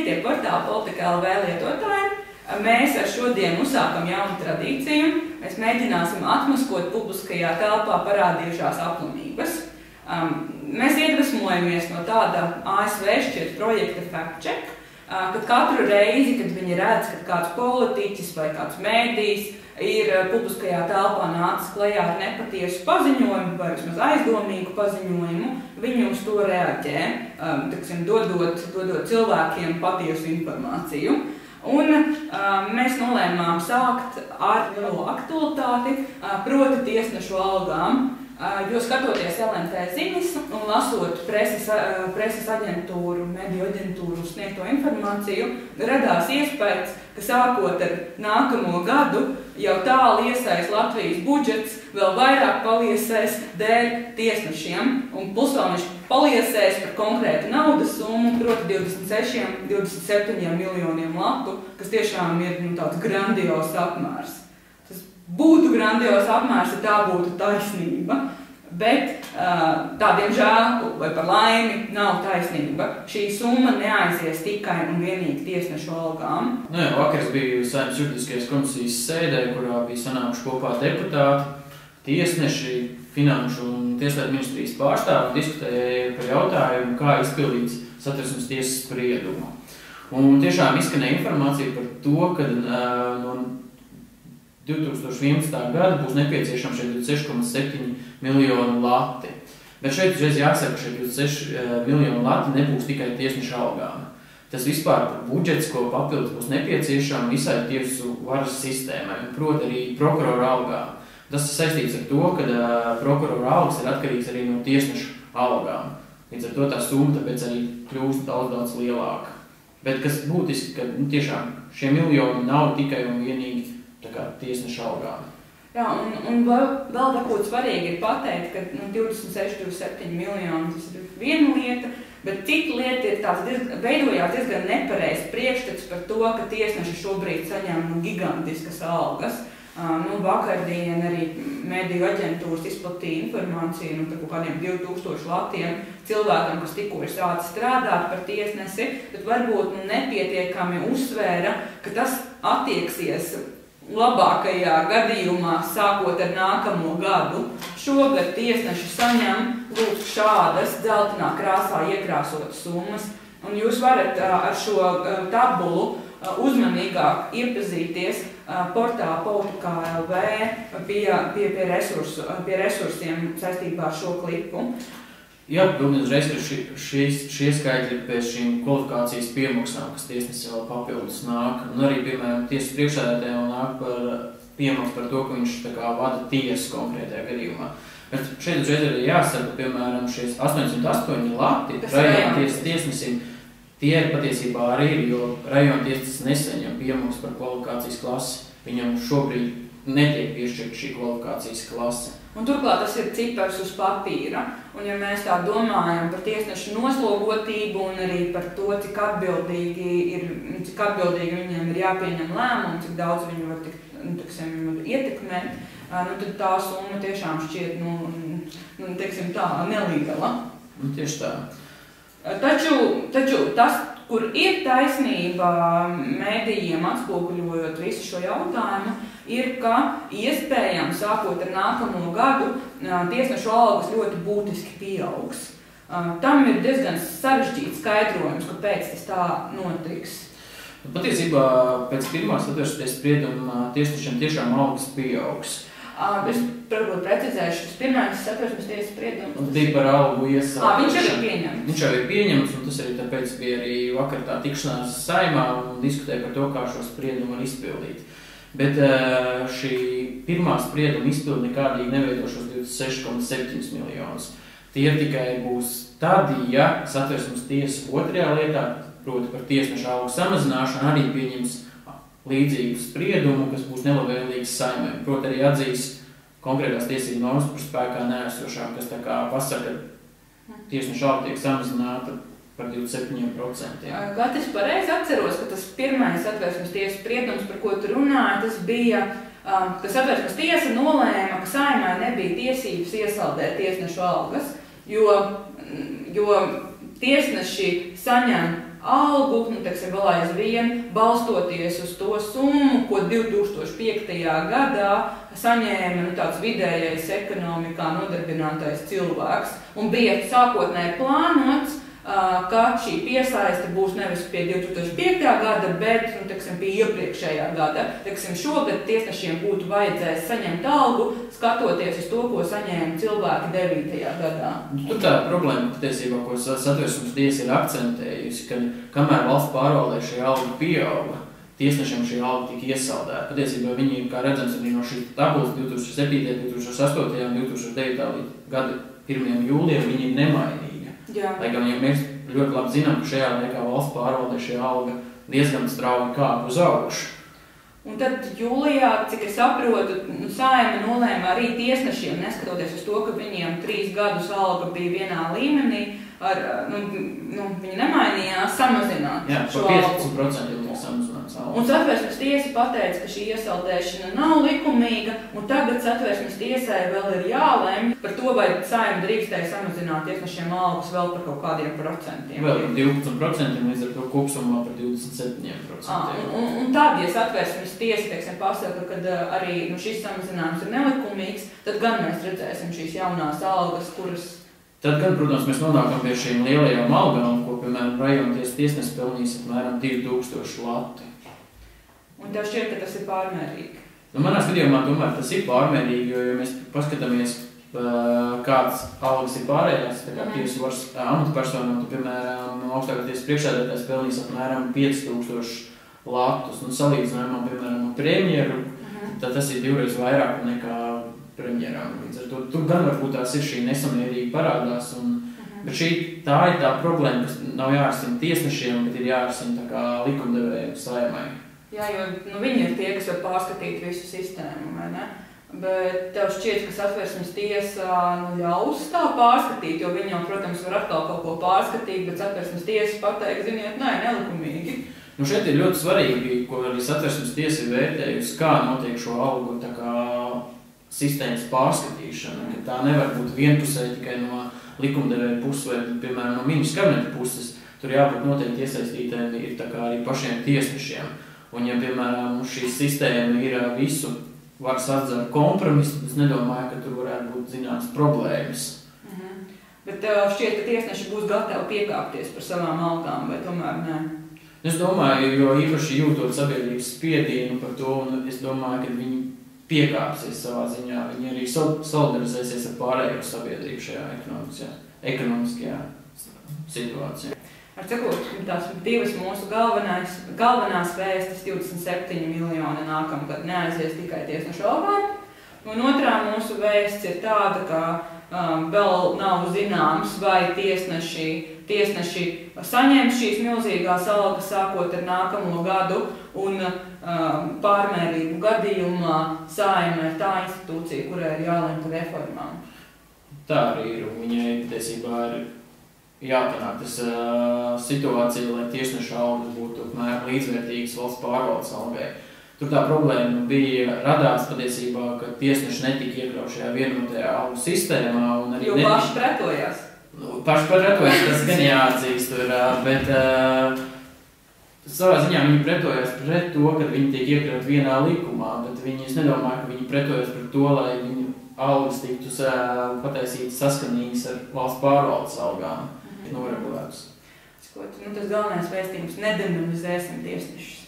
Cienītie portāla Politika LV lietotāji, mēs ar šodien uzsākam jaunu tradīciju. Mēs mēģināsim atmaskot publiskajā telpā parādījušās aplamības. Mēs iedvesmojamies no tāda ASV šķiet projekta Fact Check, kad katru reizi, kad viņi redz, ka kāds politiķis vai kāds mēdījis ir publiskajā telpā nācis klajā ar nepatiesu paziņojumu vai vismaz aizdomīgu paziņojumu, viņi uz to reaģē, dodot cilvēkiem patiesu informāciju. Un mēs nolēmām sākt ar lielo aktualitāti, proti tiesnešu algām, jo skatoties LNT ziņas un lasot preses aģentūru, mediju aģentūru sniegto informāciju, radās iespējas, ka sākot ar nākamo gadu jau tālu iesais Latvijas budžets vēl vairāk paliesēs dēļ tiesnešiem, un plus vēl viņš paliesēs par konkrētu naudas summu, proti 27 miljoniem latu, kas tiešām ir tāds grandios apmērs. Tas būtu grandios apmērs, ja tā būtu taisnība, bet tā, diemžēl, vai par laimi, nav taisnība. Šī summa neaizies tikai un vienīgi tiesnešu algām. Vakar es biju Saeimas juridiskajās komisijas sēdē, kurā bija sanākuši kopā deputāti, tiesneši, finanšu un tieslietu ministrijas pārstāvi, diskutēja par jautājumu, kā izpildīt Satversmes tiesas spriedumu. Un tiešām izskanēja informācija par to, ka no 2011. gada būs nepieciešams šeit 26,7 miljonu lati. Bet šeit uzreiz jāsaka, ka šeit 26 miljonu lati nebūs tikai tiesnešu algām. Tas vispār budžets, ko papildus būs nepieciešama visai tiesu varas sistēmai, un proti arī prokuroru algām. Tas ir saistīts ar to, ka prokuroru algas ir atkarīgs arī no tiesnešu algām. Līdz ar to tā summa tāpēc arī kļūst daudz lielāka. Bet kas būtiski, ka tiešām šie miljoni nav tikai un vienīgi tiesneša algām. Jā, un vēl varbūt svarīgi ir pateikt, ka 26-27 miljoni tas ir viena lieta, bet cita lieta ir veidojās diezgan nepareizs priekšstats par to, ka tiesneši šobrīd saņem gigantiskas algas. Vakardien arī mediju aģentūras izplatīja informāciju par kādiem 2000 latiem cilvēkam, kas tikko ir sācis strādāt par tiesnesi, bet varbūt nepietiekami uzsvēra, ka tas attieksies labākajā gadījumā sākot ar nākamo gadu. Šogad tiesneši saņem lūk šādas dzeltenā krāsā iekrāsotas summas, un jūs varat ar šo tabulu uzmanīgāk iepazīties portāla Politika LV pie resursiem saistībā ar šo klipu. Jā, domāju uzreiz, ka šie skaitļi pēc šīm kvalifikācijas piemaksām, kas tiesnesis vēl papildus nāk, un arī, piemēram, tiesas priekšsēdētājiem vēl nāk par piemaksu par to, ka viņš vada tiesu konkrētajā gadījumā. Bet šeit uzreiz arī jāsaka, piemēram, šies 808 lati rajona tiesas tiesnesim, tie ir patiesībā arī ir, jo rajona tiesas nesaņem piemaksu par kvalifikācijas klasi. Viņam šobrīd netiek piešķirta šī kvalifikācijas klase. Un turklāt tas ir cipars uz papīra, un ja mēs tā domājam par tiesnešu noslogotību un arī par to, cik atbildīgi viņiem ir jāpieņem lēmumu, cik daudz viņi var ietekmēt, tad tā summa tiešām šķiet, neliela. Tieši tā. Taču tas, kur ir taisnība medijiem atspoguļojot visu šo jautājumu, ir, ka iespējams sākot ar nākamo gadu tiesnešu algas ļoti būtiski pieaugs. Tam ir diezgan sarežģīts skaidrojums, kāpēc tas tā notiks. Patiesībā pēc pirmā Satversmes sprieduma tiesnešiem tiešām algas pieaugs. Es varbūt precizēšu, tas pirmais Satversmes tiesas spriedums. Tas bija par algu iesaukšanu. Viņš jau ir pieņemts. Viņš jau ir pieņemts, un tas arī tāpēc bija arī vakar tā tikšanās Saeimā un diskutēja par to, kā šo spriedumu var izpildīt. Bet šī pirmā sprieduma izpildi nekādīgi neveido šos 26,7 miljonus. Tie tikai būs tad, ja Satversmes tiesa otrajā lietā, proti par tiesnešu algu samazināšanu, arī pieņems līdzīgu spriedumu, kas būs nelabvēlīgs Saeimai. Proti arī atzīs konkrētās tiesību normas par spēkā neesošām, kas tā kā pasaka, ka tiesnešu alga tiek samazināta par 27%. Es pareizi atceros, ka tas pirmais Satversmes tiesas spriedums, par ko tu runāji, tas bija, ka Satversmes tiesa nolēma, ka Saeimai nebija tiesības iesaldēt tiesnešu algas, jo tiesneši saņem algu, teiksim, vēl aizvien balstoties uz to summu, ko 2005. Gadā saņēma tāds vidējais ekonomikā nodarbinātais cilvēks. Un bija sākotnēji plānots, ka šī piesaiste būs nevis pie 2005. Gada, bet teiksim, pie iepriekšējā gada. Teiksim, šogad tiesnešiem būtu vajadzējis saņemt algu, skatoties uz to, ko saņēma cilvēki 9. gadā. Tur tā problēma, patiesībā, ko Satversmes tiesa ir akcentējusi, ka kamēr valsts pārvaldē šī alga pieauga, tiesnešiem šī alga tika iesaldēta. Patiesībā viņi, kā redzams, arī no šīs tabulas 2007., 2008. un 2009. Gada 1. jūlijam viņi ir nemainīgi. Jā. Lai gan mēs ļoti labi zinām, ka šajā laikā valsts pārvaldē šī alga diezgan strauji kāp uz augšu. Un tad jūlijā, cik es saprotu, Saeima nolēma arī tiesnešiem, neskatoties uz to, ka viņiem 3 gadus alga bija vienā līmenī, viņi nemainījās samazināt šo algu. Jā, par 15% tika samazināts algu. Un Satversmes tiesa pateica, ka šī iesaldēšana nav likumīga, un tagad Satversmes tiesai vēl ir jālemj par to, vai Saeima drīkstēja samazināt tiesnešiem algus vēl par kaut kādiem procentiem. Vēl par 12%, līdz ar to kopsumā par 27%. Un tad, ja Satversmes tiesa, teiksim, pasaka, ka arī šis samazinājums ir nelikumīgs, tad gan mēs redzēsim šīs jaunās algas, kuras... Tad, kad, protams, mēs nonākam pie šīm lielajām algām, ko, piemēram, rajona tiesnesis pelnīs apmēram 2000 lati. Un tev šķiet, ka tas ir pārmērīgi? Manā skatījumā tomēr tas ir pārmērīgi, jo, ja mēs paskatāmies, kādas algas ir pārējās, tā kā tiesu varas amatpersonām, tad, piemēram, augstākā tiesas priekšsēdētājs pelnīs apmēram 5000 latus. Salīdzinājumā, piemēram, ar premjeru, tad tas ir 2 reizes vairāk nekā premjeram. Līdz ar to tur gan varbūt tās ir šī nesamērīgi parādās, bet tā ir tā problēma, kas nav jārisina tiesnešiem, bet ir jārisina tā kā likumdevējiem Saeimai. Jā, jo viņi ir tie, kas var pārskatīt visu sistēmu, vai ne? Bet tev šķiet, ka Satversmes tiesa ļaus tā pārskatīt, jo viņi jau, protams, var atkal kaut ko pārskatīt, bet Satversmes tiesa pateiks, ziniet, nelikumīgi. Šeit ir ļoti svarīgi, ko arī Satversmes tiesa ir vērtējusi, kā notiek šo algu tā kā sistēmas pārskatīšana, ka tā nevar būt vienpusēji tikai no likumdevēja puses vai, piemēram, no ministra kabineta puses. Tur jābūt noteikti iesaistītēm ir tā kā arī pašiem tiesnešiem. Un, ja, piemēram, šī sistēma ir visu varas atdzēra kompromisu, tad es nedomāju, ka tur varētu būt zināmas problēmas. Bet šķiet, ka tiesneši būs gatavi piekāpties par savām algām, vai tomēr ne? Es domāju, jo īpaši jūtot sabiedrības spiedienu par to, un es domāju, ka viņi piekāpsies savā ziņā, viņi arī solidarizēsies ar pārējo sabiedrību šajā ekonomiskajā situācijā. Ar cikot, tās 2 mūsu galvenās vēstis 27 miljoni nākamgad neaizies tikai tiesnešu algām. Un otrā mūsu vēsts ir tāda, ka vēl nav zināms, vai tiesneši saņems šīs milzīgās algas sākot ar nākamo gadu, un pārmērību gadījumā Saeima ir tā institūcija, kurai ir jālemj par reformām. Tā arī ir, un viņai patiesībā ir jāpanāk tas situācija, lai tiesnešu algas būtu apmēram līdzvērtīgas valsts pārvaldes algai. Tur tā problēma radās patiesībā, ka tiesneši netika iekļauti šajā vienotajā algu sistēmā. Jo paši pretojās. Paši pretojās, tas gan jāatzīst, bet savā ziņā viņi pretojās pret to, ka viņi tiek iekļauti vienā likumā, bet es nedomāju, ka viņi pretojās pret to, lai viņu algas tiktu pataisītas saskanīgas ar valsts pārvaldes algām, noregulētas. Tas galvenais vēstījums – nedemonizēsim tiesnešus.